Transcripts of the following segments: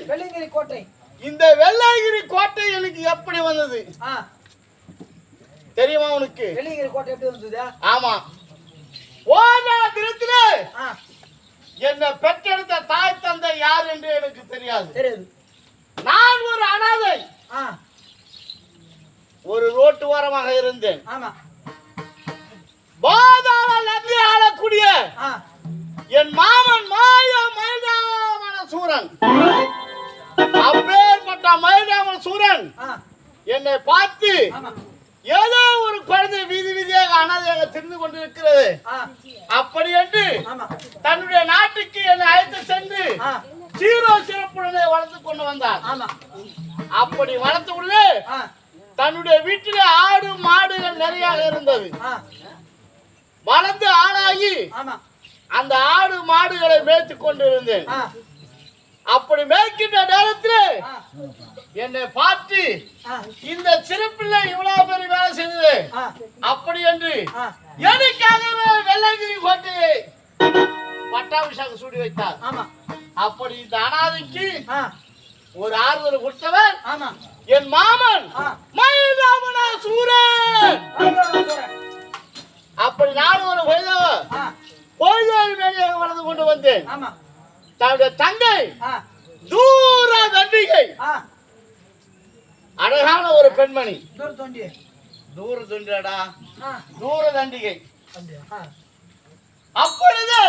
வெள்ளையங்கிரி கோட்டை. இந்த வெள்ளையங்கிரி கோட்டை எனக்கு எப்படி வந்தது தெரியுமா உனக்கு? வெள்ளையங்கிரி கோட்டை எப்படி வந்தது? ஆமா, ஓனா தினத்திலே என்னை பெற்றெடுத்த தாய் தந்தை யார் என்று எனக்கு தெரியாது. நான் ஒரு அனாதை, ஒரு ரோட்டு ஓரமாக இருந்தேன். பாதாள நதி ஆளக்கூடிய என் மாமன் மைதாமன சூரன், அப்பேற்பட்ட மைதாமன சூரன் என்னை பார்த்து ஏதோ ஒரு குழந்தை வீதி வீதியாக அனாதையாக திரிந்து கொண்டு இருக்கிறது அப்படி என்று தன்னுடைய நாட்டுக்கு என்னை அழைத்து சென்று சீரோ சிறப்புடனே வளர்த்து கொண்டு வந்தார். அப்படி வளர்த்த உடனே தன்னுடைய வீட்டிலே ஆடு மாடுகள் நிறைய இருந்தது. வளர்ந்து ஆளாகி அந்த ஆடு மாடுகளை மேய்த்து கொண்டிருந்தேன். அப்படி மேய்க்கின்ற நேரத்தில் என்னை பார்த்து இந்த சிறப்பில்லை இவ்வளவு பெரிய வேலை செய்தது அப்படி என்று எனக்காகவே வெள்ளையங்கிரி கோட்டையை பட்டாபிஷேகம் சூடி வைத்தார். அப்படி இந்த அனாதைக்கு ஒரு ஆறுதல் கொடுத்தவர் என் மாமன் மைதாமன சூரன். அப்படி நான் ஒரு பொய்தேவி மேனியாக வளர்ந்து கொண்டு வந்தேன். தன்னுடைய தங்கை தூர தண்டிகை, அழகான ஒரு பெண்மணி. தூர தொண்டியடா, தூர தண்டிகை. அப்பொழுது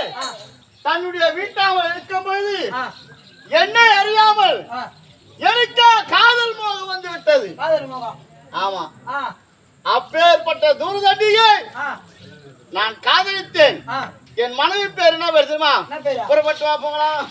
தன்னுடைய வீட்டாமல் இருக்கும்போது என்னை அறியாமல் எனக்கு காதல் மோகம் வந்து விட்டது. ஆமா, அப்பேற்பட்ட தூர தண்டிகை நான் காதலித்தேன். என் மனைவி பேர் என்ன பேர் தெரியுமா? புறப்பட்டு வா போகலாம்.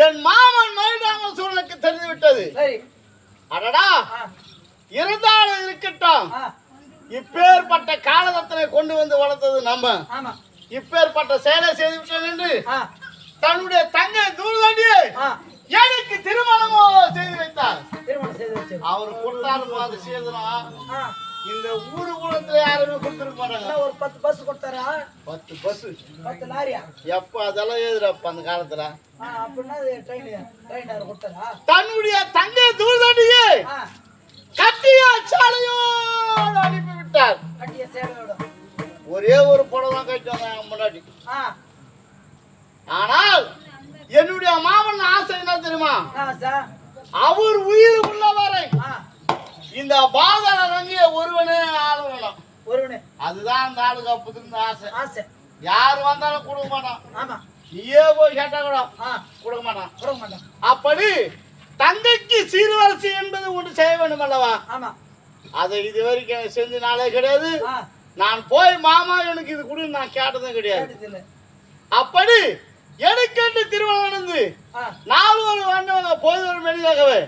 என் மாமன் மைதாமன சூரனுக்கு தெரிந்து விட்டது. அடடா, இருந்தாலும் இருக்கட்டும், இப்பேற்பட்ட காலகட்டத்தை கொண்டு வந்து வளர்த்தது நம்ம. இப்பேற்பட்ட செயலை செய்து விட்டோம் என்று தன்னுடைய தங்கை தூர்தாண்டியை எனக்கு திருமணமோ செய்து வைத்தார். அவர் கொடுத்தாலும் அது செய்தோம். இந்த ஊரு குளத்துல யாருமே கொடுத்துருக்க மாட்டாங்க. ஒரு 10 பஸ் கொடுத்தாரா? 10 பஸ், 10 லாரியா? எப்ப அதெல்லாம் ஏதுறப்ப அந்த காலத்துல. அப்படின்னா ட்ரெயின் கொடுத்தாரா? தன்னுடைய தங்கை தூர்தாண்டியை கட்டிய சாலையோடு அனுப்பி விட்டார். கட்டிய சேலையோட ஒரே ஒரு புடவை தான் கட்டி வந்தாங்க முன்னாடி. ஆனால் என்னுடைய மாமன் ஆசை என்ன தெரியுமா? அவர் உயிர் உள்ளவரை இந்த பாதாள நதியை ஒருவனே ஆளணும். அதுதான் அந்த ஆளுக்கு அப்போது ஆசை. யார் வந்தாலும் கொடுக்க மாட்டான். நீயே போய் கேட்டா கூட கொடுக்க மாட்டான். அப்படி தங்கைக்கு சீர்வரிசை என்பது ஒன்று செய்ய வேண்டும் அல்லவா? அதை இது வரைக்கும் செஞ்ச நாளே கிடையாது. நான் போய் மாமா எனக்கு இது கொடு நான் கேட்டதும் கிடையாது. அப்படி எனக்கு திருமணம் நடந்து 4 வருடம் போய் ஒரு மெலிதாகவே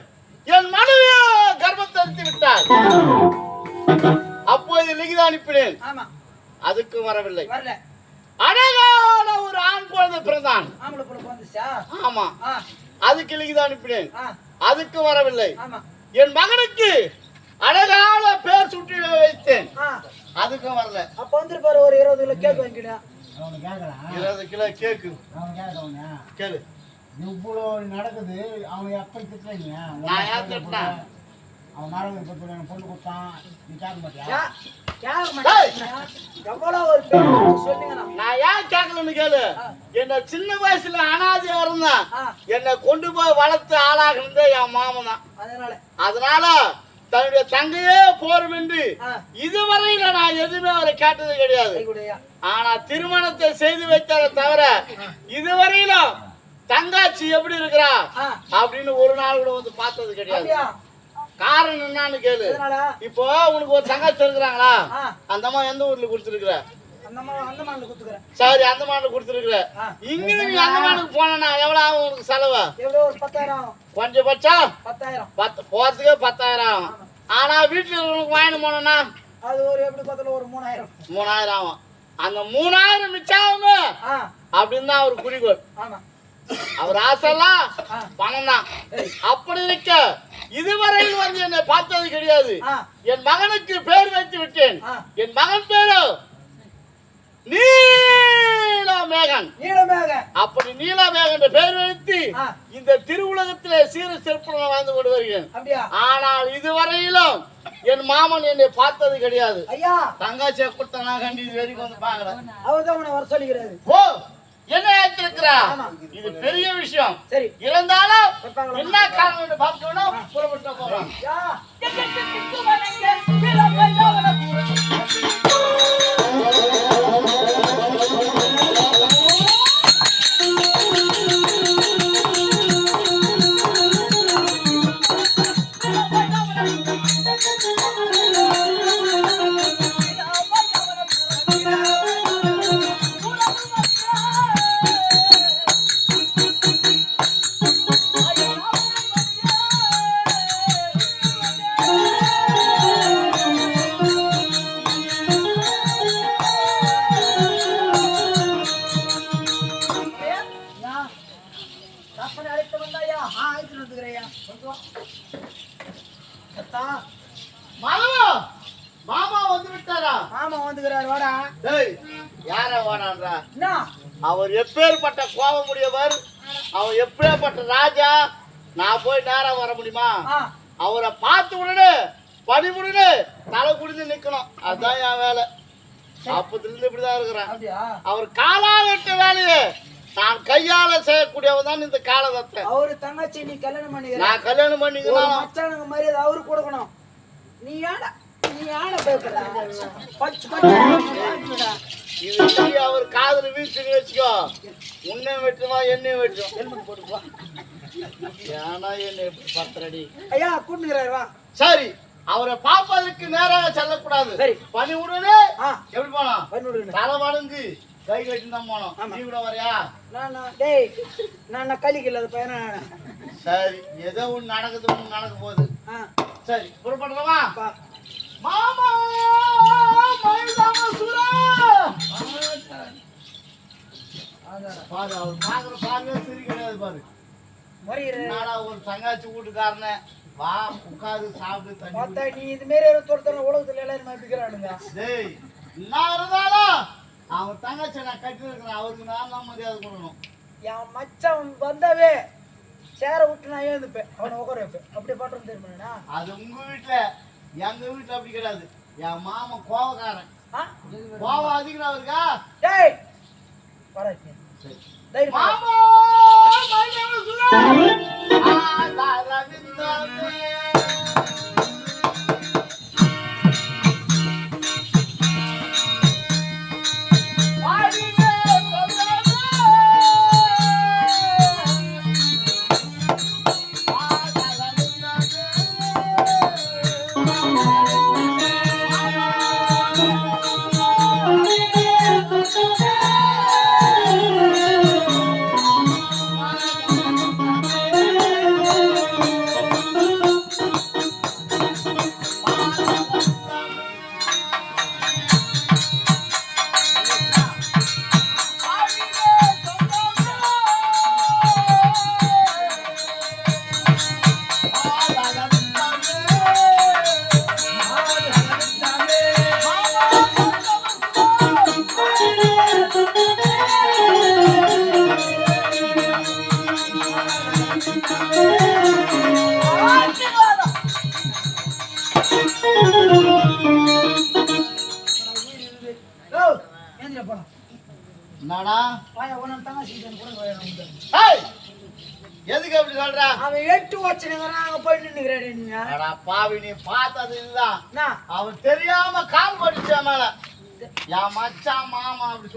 என் மனைவியோ கர்ப்பத்தை அறுத்து விட்டார். அப்போது லிகிதம் அனுப்பினேன். அதுக்கு வரவில்லை. அழகான ஒரு ஆண் குழந்தை பிறந்தான். ஆமா, அதுக்கு லிகிதம் அனுப்பினேன். அதுக்கு வரவில்லை. என் மகனுக்கு அழகான பேர் சுட்டி வைத்தேன். அதுக்கும் வரல. அப்ப வந்து பாரு, ஒரு 20 கிலோ கேக் வாங்கிடா. 20 கிலோ கேக்கு கேளு. இவ்வளோ நடக்குது. அவன் எப்ப திட்டுறீங்க? நான் யார் திட்டினா? அவன் நாடகம் பொண்ணு கொடுத்தான், நீ கேட்க மாட்டியா? எவ்வளவு ஒரு பேர் சொன்னீங்கன்னா நான் ஏன் கேட்கலன்னு கேளு. என்ன சின்ன வயசுல அனாதையா இருந்தேன். என்னை கொண்டு போய் வளர்த்து ஆளாகினதே என் மாமன் தான். அதனால தன்னுடைய தங்கையே போரும் என்று இதுவரையில நான் எதுவுமே அவரை கேட்டது கிடையாது. ஆனா திருமணத்தை செய்து வைத்தார தவிர இதுவரையிலும் தங்காச்சி எப்படி இருக்கிறா அப்படின்னு ஒரு நாள் கூட வந்து பார்த்தது கிடையாது. காரணம் என்னன்னு கேளு. இப்போ உனக்கு ஒரு தங்காச்சி இருக்கிறாங்களா? அந்த அம்மா எந்த ஊர்ல கொடுத்துருக்குற? சரி, அந்தமான்ல கொடுத்துருக்குற. இங்க நீ அந்தமானுக்கு போனா எவ்வளவு ஆகும் உனக்கு செலவு? கொஞ்சபட்சம் 10,000 போறதுக்கே 10,000 ஆகும். ஆனா வீட்டுல உனக்கு வாங்கிட்டு போனோம்னா அது ஒரு எப்படி பார்த்தாலும் ஒரு 3,000 ஆகும். அந்த 3,000 மிச்சாகுமே அப்படின்னு தான் அவர் குறிக்கோள். அவர் ஆசைலாம் பணம் தான். அப்படி இருக்க இதுவரையில் வந்து என்னை பார்த்தது கிடையாது. என் மகனுக்கு பேர் வைத்து விட்டேன். என் மகன் பேரு நீலமேகன். அப்படி நீலமேகன் பேர் வைத்து இந்த திருவுலகத்திலே சீர சிறப்புடன் வாழ்ந்து கொண்டு வருகிறேன். ஆனால் இதுவரையிலும் என் மாமன் என்னை பார்த்தது கிடையாது. தங்காச்சியை கொடுத்த நான் கண்டி இது வரைக்கும் வந்து பாக்குறேன். அவர்தான் வர சொல்லுகிறாரு. ஓ, என்ன ஏற்றிருக்கிறா? இது பெரிய விஷயம். சரி, இருந்தாலும் என்ன காரணம் பார்க்கணும். புறப்பட்டு போறோம். மாமா வந்து விட்டாரா? மாமா வந்துக்கிறார். வாடா. டேய், யாரா வாடான்றா? அவர் எப்பேற்பட்ட கோபமுடையவர், அவர் எப்பேற்பட்ட ராஜா. நான் போய் நேரா வர முடியுமா? அவரை பார்த்து உடனே பணிமுடினு தலை குடிந்து நிக்கணும். அதுதான் என் வேலை. அப்பத்துல இருந்து இப்படிதான் இருக்கிறேன். அவர் காலாகட்ட வேலையை நான் கையால செய்யக்கூடியவன் தான் இந்த காலதத்தை. அவரு தங்கச்சி நீ கல்யாணம் பண்ணிக்க. நான் கல்யாணம் பண்ணிக்கலாம். மச்சானுக்கு மரியாதை அவரு கொடுக்கணும். நீ யானை பேசுற இது அவர் காதல வீசுன்னு வச்சுக்கோ. உன்னை வெட்டுமா என்னையும் வெட்டும். ஹெல்மெட் போட்டுப்பா. ஏன்னா என்ன பத்திரடி. ஐயா கூட்டுகிறாரு. வா. சரி, அவரை பார்ப்பதற்கு நேராக செல்லக்கூடாது. சரி, பனி உடனே எப்படி போனோம்? தலை வணங்கு கை கட்டி தான் போனோம். நீ கூட வரையா? நான் கலிக்கல பையனா. சரி, ஏதோ ஒன்று நடக்குது, ஒன்று நடக்க போகுது. சரி, புறப்படலாமா? மாமா பாரு, அவர் பாக்குற பாருங்க சரி கிடையாது. பாரு, ஒரு தங்காச்சி வீட்டுக்காரன வா உட்காந்து சாப்பிட்டு நீ இது மாரி உலகத்துல எல்லாரும் மதிக்கிறானுங்க. டேய், நான் இருந்தாலும் அவன் தங்கச்சி நான் கட்டி இருக்கிறேன். அவருக்கு நான் தான் மரியாதை கொடுக்கணும். என் மச்சான் வந்தாவே சேர விட்டு நான் எழுந்துப்பேன், அவனை உட்கார வைப்பேன். அப்படி பண்றது தெரியுமா? அது உங்க வீட்டுல, எங்க வீட்டுல அப்படி கிடையாது. என் மாமன் கோவக்காரன். கோவம் அதிகம் அவருக்கா? டேய் வராது. மாமா வாடா. வாயா உன தங்கச்சி கூட வந்து ஏய், எதுக்கு அப்படி சொல்ற? அவன் 8 வச்சுனுங்கறான் அங்க போய் நின்னுங்கறே நீங்க. அடா பாவி, நீ பார்த்தது இதுதான். என்ன அவன் தெரியாம கால் படிச்ச மேல என் மச்சான் மாமா அப்படி